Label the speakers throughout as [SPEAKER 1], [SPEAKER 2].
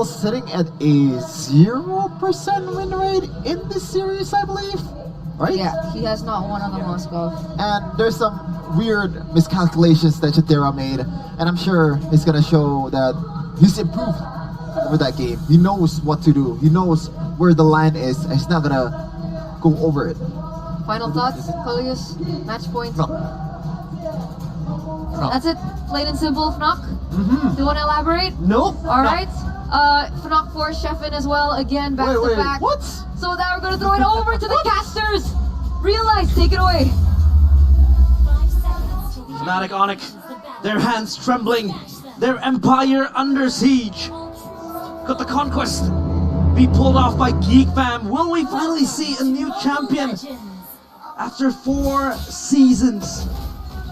[SPEAKER 1] sitting at a 0% win rate in this series, I believe. Right?
[SPEAKER 2] Yeah, he has not won on the Moscow.
[SPEAKER 1] And there's some weird miscalculations that Chidera made, and I'm sure he's gonna show that he's improved over that game. He knows what to do. He knows where the line is, and he's not gonna go over it.
[SPEAKER 2] Final thoughts, Colius? Match points?
[SPEAKER 1] No.
[SPEAKER 2] That's it? Plain and simple, Fnock? Do you want to elaborate?
[SPEAKER 1] Nope.
[SPEAKER 2] Alright. Fnock for Sheffin as well, again, back to back.
[SPEAKER 1] What?
[SPEAKER 2] So now we're gonna throw it over to the casters! Realize, take it away.
[SPEAKER 3] FANATIC ONIC, their hands trembling, their empire under siege. Could the conquest be pulled off by GEEK fam? Will we finally see a new champion after 4 seasons?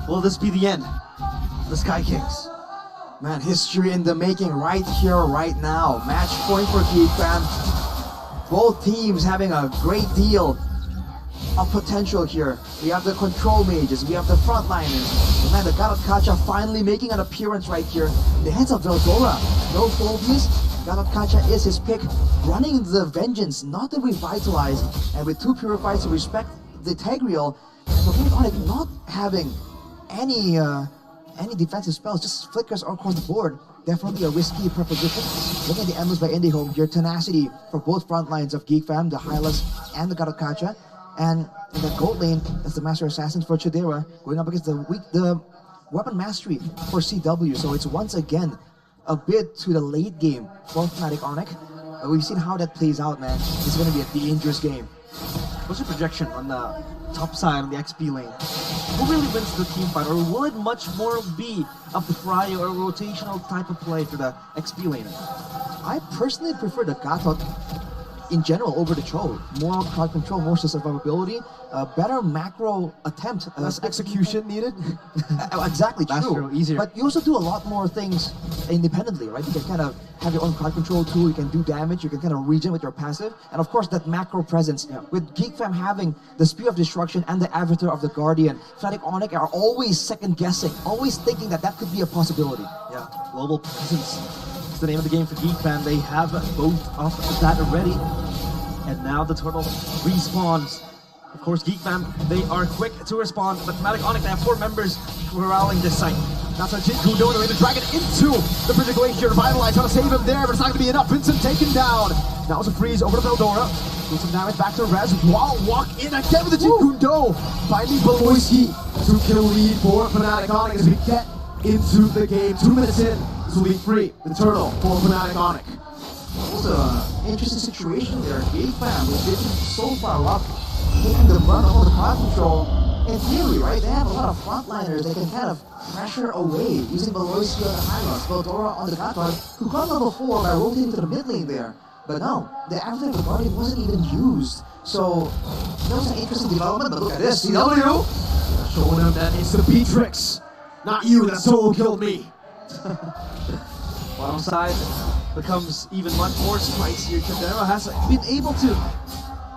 [SPEAKER 3] Will this be the end of the Sky Kings?
[SPEAKER 4] Man, history in the making right here, right now. Match point for GEEK fam. Both teams having a great deal of potential here. We have the control mages, we have the frontliners. Man, the God of Kacha finally making an appearance right here. The hands of Veldora. No phobias. God of Kacha is his pick. Running the Vengeance, not to revitalize. And with 2 Purifies to respect the Tegriel. So FANATIC not having any defensive spells, just flickers across the board. Definitely a risky proposition. Looking at the emblems by Indihome here, tenacity for both front lines of GEEK fam, the Hylas and the God of Kacha. And in the gold lane, that's the Master Assassins for Chidera, going up against the weapon mastery for CW. So it's once again a bit to the late game for FANATIC ONIC. We've seen how that plays out, man. It's going to be a dangerous game.
[SPEAKER 3] What's your projection on the top side on the XP lane? Who really wins the team fight, or will it much more be of the Fryo or rotational type of play for the XP lane?
[SPEAKER 4] I personally prefer the Gatot in general over the Cho. More crowd control, more survivability, better macro attempt.
[SPEAKER 1] Less execution needed.
[SPEAKER 4] Exactly, true.
[SPEAKER 3] Easier.
[SPEAKER 4] But you also do a lot more things independently, right? You can kind of have your own crowd control tool, you can do damage, you can kind of regen with your passive, and of course that macro presence. With GEEK fam having the Spear of Destruction and the Avatar of the Guardian, FANATIC ONIC are always second guessing, always thinking that that could be a possibility.
[SPEAKER 3] Yeah, global presence. It's the name of the game for GEEK fam. They have both of that already. And now the turtle respawns. Of course, GEEK fam, they are quick to respond, but FANATIC ONIC, they have 4 members corralling this site.
[SPEAKER 1] That's a Jinku doing to drag it into the Bridge of Glacier. Revitalize, trying to save him there, but it's not going to be enough. Vincent taken down. Now it's a freeze over to Veldora. Do some damage back to Rez. While walk in again with the Jikundo. Finding Beloyski to kill lead for FANATIC ONIC as we get into the game. 2 minutes in, this will be free. The turtle for FANATIC ONIC.
[SPEAKER 4] It's an interesting situation there. GEEK fam, who's been so far up, taking the brunt of all the crowd control. In theory, right, they have a lot of frontliners they can kind of pressure away using Beloyski on the Hylos, Veldora on the Gatot, who got level 4 by rotating to the mid lane there. But no, the Avatar of the Guardian wasn't even used. So, that was an interesting development, but look at this, CW!
[SPEAKER 1] Showing them that it's the Beatrix, not you that solo killed me.
[SPEAKER 3] Bottom side becomes even much more spicier. Chidera has been able to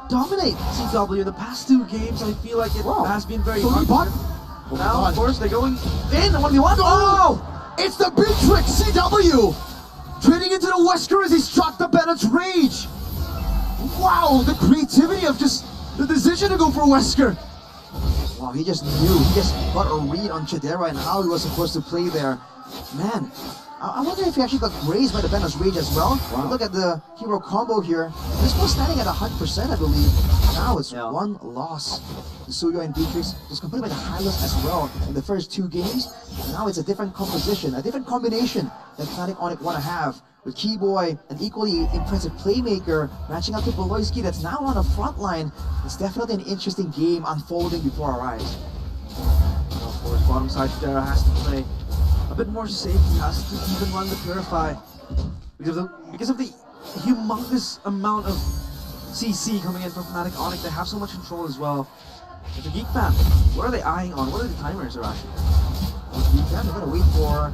[SPEAKER 3] dominate CW the past 2 games. I feel like it has been very hard. Now, of course, they're going in 1v1.
[SPEAKER 1] Oh! It's the Beatrix CW! Trading into the Wesker as he struck the Bennett's Rage! Wow, the creativity of just the decision to go for Wesker!
[SPEAKER 4] Wow, he just knew. He just got a read on Chidera and how he was supposed to play there. Man, I wonder if he actually got grazed by the Bennett's Rage as well. Wow. Look at the hero combo here. This was standing at 100%, I believe. Now it's 1 loss. The Suyo and Beatrix was completed by the Hylos as well in the first 2 games. And now it's a different composition, a different combination that FANATIC ONIC want to have. With Keyboy, an equally impressive playmaker, matching up to Beloyski that's now on the front line. It's definitely an interesting game unfolding before our eyes.
[SPEAKER 3] And of course, bottom side, Chidera has to play a bit more safe. He has to even run the Purify because of the humongous amount of CC coming in from FANATIC ONIC. They have so much control as well. But the GEEK fam, what are they eyeing on? What are the timers are actually?
[SPEAKER 4] GEEK fam, they're gonna wait for,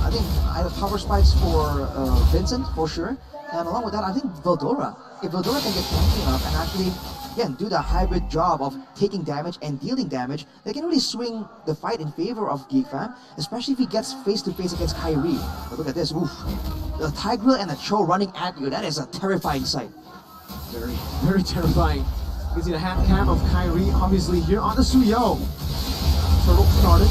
[SPEAKER 4] I think, either power spikes for Vincent for sure, and along with that, I think Veldora. If Veldora can get tanky enough and actually again, do the hybrid job of taking damage and dealing damage, they can really swing the fight in favor of GEEK Fam, especially if he gets face-to-face against Kyrie. But look at this, oof. The Tigreal and the Cho running at you, that is a terrifying sight.
[SPEAKER 1] Very, very terrifying. You can see the hand cam of Kyrie obviously here on the Suyo. Turtle started.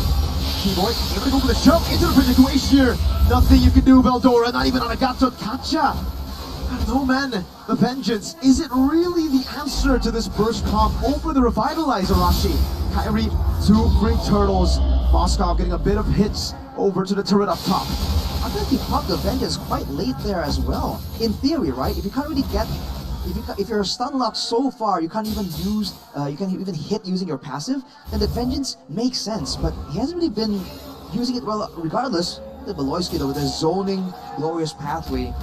[SPEAKER 1] Keyboy able to go for the shove into the Bridget Glacier. Nothing you can do, Veldora, not even on a Gato Kacha. I don't know, man. The Vengeance, is it really the answer to this burst comp over the Revitalizer, Arashi? Kyrie, 2 free turtles. Moskov getting a bit of hits over to the turret up top.
[SPEAKER 4] I think he popped the Vengeance quite late there as well. In theory, right? If you can't really get, if you're stun locked so far, you can't even use, you can't even hit using your passive, then the Vengeance makes sense. But he hasn't really been using it well. Regardless, the Beloyski though with the zoning glorious pathway,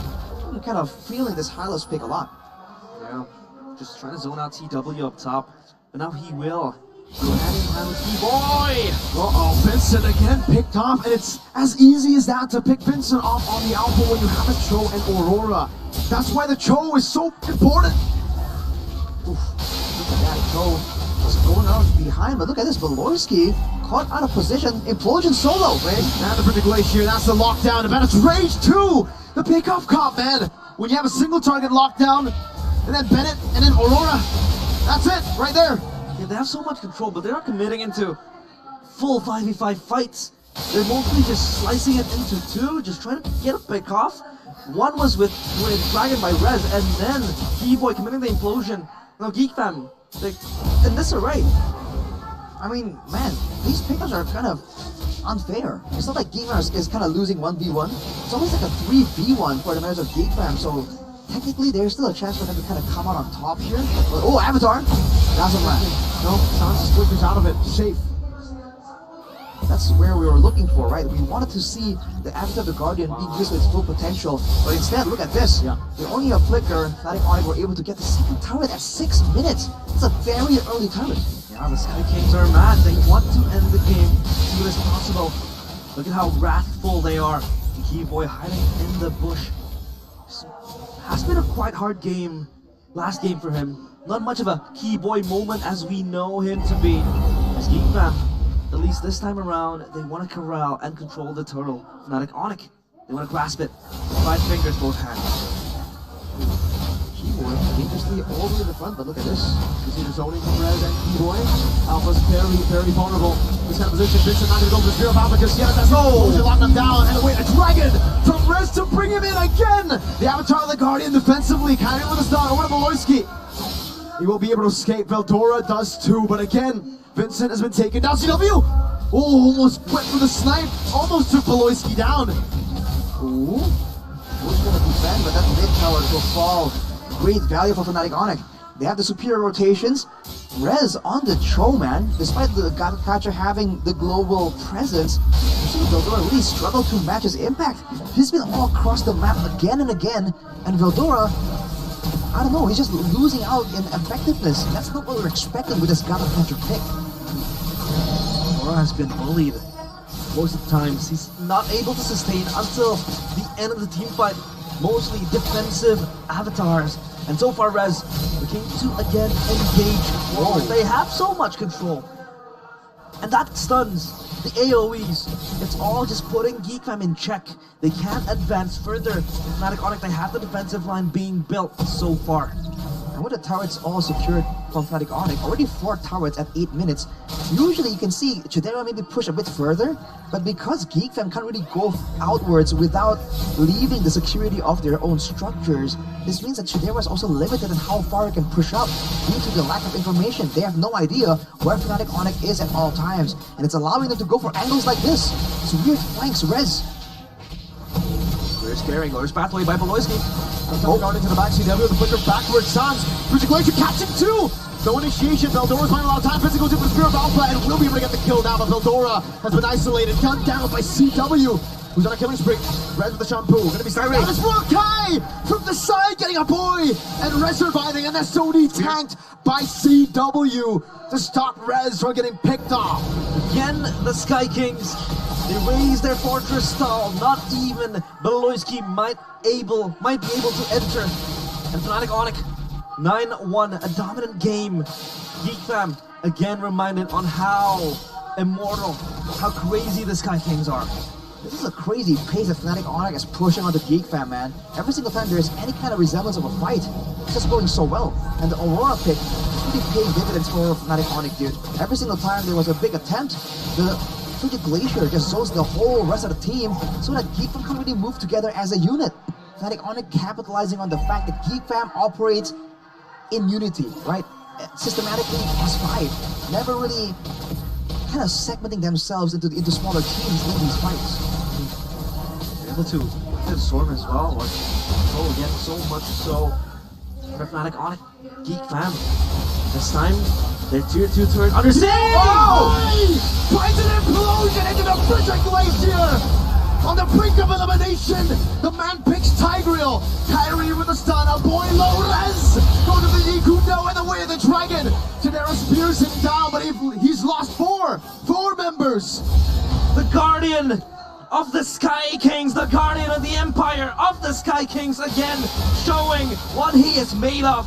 [SPEAKER 4] I'm kind of feeling this Hylos pick a lot.
[SPEAKER 3] Yeah, just trying to zone out TW up top, but now he will. Go hand in hand with Keyboy!
[SPEAKER 1] Uh-oh, Vincent again picked off, and it's as easy as that to pick Vincent off on the Alpha when you have a Cho and Aurora. That's why the Cho is so important.
[SPEAKER 4] Oof, look at that, Cho was going out behind, but look at this, Beloyski caught out of position, Implosion solo, man.
[SPEAKER 1] And the Bridget Glacier, that's the lockdown. And Bennett's Rage 2! The pickoff comp, man! When you have a single target lockdown, and then Bennett, and then Aurora, that's it, right there.
[SPEAKER 3] Yeah, they have so much control, but they're not committing into full 5v5 fights. They're mostly just slicing it into 2, just trying to get a pick off. One was with Dragon by Rez, and then Keyboy committing the implosion. Now GEEK Fam, like, in disarray.
[SPEAKER 4] I mean, man, these pickups are kind of unfair. It's not like GEEK Fam is kind of losing 1v1. It's always like a 3v1 for the members of GEEK Fam, so technically there's still a chance for them to kind of come out on top here. But, oh, Avatar! Doesn't land.
[SPEAKER 1] No, Sans slippers out of it. Safe.
[SPEAKER 4] That's where we were looking for, right? We wanted to see the Avatar of the Guardian being used to its full potential, but instead, look at this.
[SPEAKER 1] Yeah.
[SPEAKER 4] With only a flicker, FANATIC ONIC were able to get the second turret at 6 minutes. It's a very early turret.
[SPEAKER 3] Yeah, the Sky Kings are mad. They want to end the game as soon as possible. Look at how wrathful they are. The Keyboy hiding in the bush. Has been a quite hard game, last game for him. Not much of a Keyboy moment as we know him to be. As GEEK Fam, at least this time around, they want to corral and control the turtle. FANATIC ONIC, they want to grasp it. 5 fingers, both hands.
[SPEAKER 4] Keyboy dangerously all the way to the front, but look at this.
[SPEAKER 1] You see the zoning from Rez and Keyboy. Alpha's very, very vulnerable. This kind of position, Vincent not going to go for the spear of Alpha just yet. That's to lock him down. And wait, a dragon from Rez to bring him in again. The Avatar of the Guardian defensively, kind of with a stun over to Beloyski. He will be able to escape. Veldora does too, but again, Vincent has been taken down. CW! Oh, almost went for the snipe. Almost took Beloyski down.
[SPEAKER 4] Ooh. Who's going to defend, but that mid tower will fall. Great value for FANATIC ONIC. They have the superior rotations. Rez on the Cho, man. Despite the Gato Catcher having the global presence, you see Veldora really struggled to match his impact. He's been all across the map again and again, and Veldora, I don't know, he's just losing out in effectiveness. That's not what we're expecting with this Gato Catcher pick.
[SPEAKER 3] Aurora has been bullied most of the times. He's not able to sustain until the end of the team fight. Mostly defensive avatars. And so far, Rez looking to again engage forward. They have so much control. And that stuns the AoEs. It's all just putting GEEK Fam in check. They can't advance further. FANATIC ONIC, they have the defensive line being built so far.
[SPEAKER 4] And with the turrets all secured from FANATIC ONIC, already 4 turrets at 8 minutes. Usually you can see Chidera maybe push a bit further, but because GEEK Fam can't really go outwards without leaving the security of their own structures, this means that Chidera is also limited in how far it can push up due to the lack of information. They have no idea where FANATIC ONIC is at all times, and it's allowing them to go for angles like this. It's weird flanks, Rez.
[SPEAKER 3] There's carrying, there's pathway by Beloyski.
[SPEAKER 1] Guarding to the back, CW, the flicker backwards, Sans. Bridget Glacier catching 2! No initiation, Veldora's finding a lot of time. Vincent goes in for the Spear of Alpha and will be able to get the kill now, but Veldora has been isolated, gunned down by CW, who's on a killing spree. Rez with the shampoo, gonna be starting out as well. Kai from the side getting a boy, and Rez surviving, and that's Sony tanked by CW to stop Rez from getting picked off.
[SPEAKER 3] Again, the Sky Kings, they raise their fortress stall. Not even Beloyski might be able to enter. And FANATIC ONIC 9-1, a dominant game. GEEK fam again reminded on how immortal, how crazy the Sky Kings are.
[SPEAKER 4] This is a crazy pace that FANATIC ONIC is pushing on the GEEK fam, man. Every single time there's any kind of resemblance of a fight, it's just going so well. And the Aurora pick is really paying dividends for FANATIC ONIC, dude. Every single time there was a big attempt, the Frigid Glacier just zones the whole rest of the team so that GEEK fam can't really move together as a unit. FANATIC ONIC capitalizing on the fact that GEEK fam operates in unity, right? Systematically S5, never really kind of segmenting themselves into smaller teams in these fights.
[SPEAKER 3] Able to absorb as well, or control again, so much so for FANATIC ONIC GEEK fam. This time, their tier 2 turret understand!
[SPEAKER 1] Oh! Finds an implosion into the Frigid Glacier! On the brink of elimination, the man picks Tigreal. Kyrie with a stun, a boy low res. Go to the Ikundo and the way of the dragon. Tenero spears him down, but he's lost four members.
[SPEAKER 3] The guardian of the Sky Kings, the guardian of the empire of the Sky Kings again, showing what he is made of.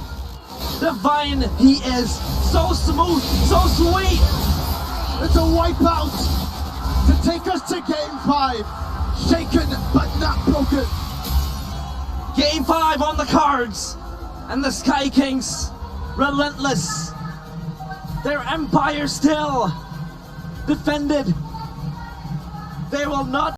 [SPEAKER 3] Divine he is, so smooth, so sweet.
[SPEAKER 1] It's a wipeout to take us to Game 5. Shaken but not broken.
[SPEAKER 3] Game 5 on the cards, and the Sky Kings, relentless. Their empire still defended. They will not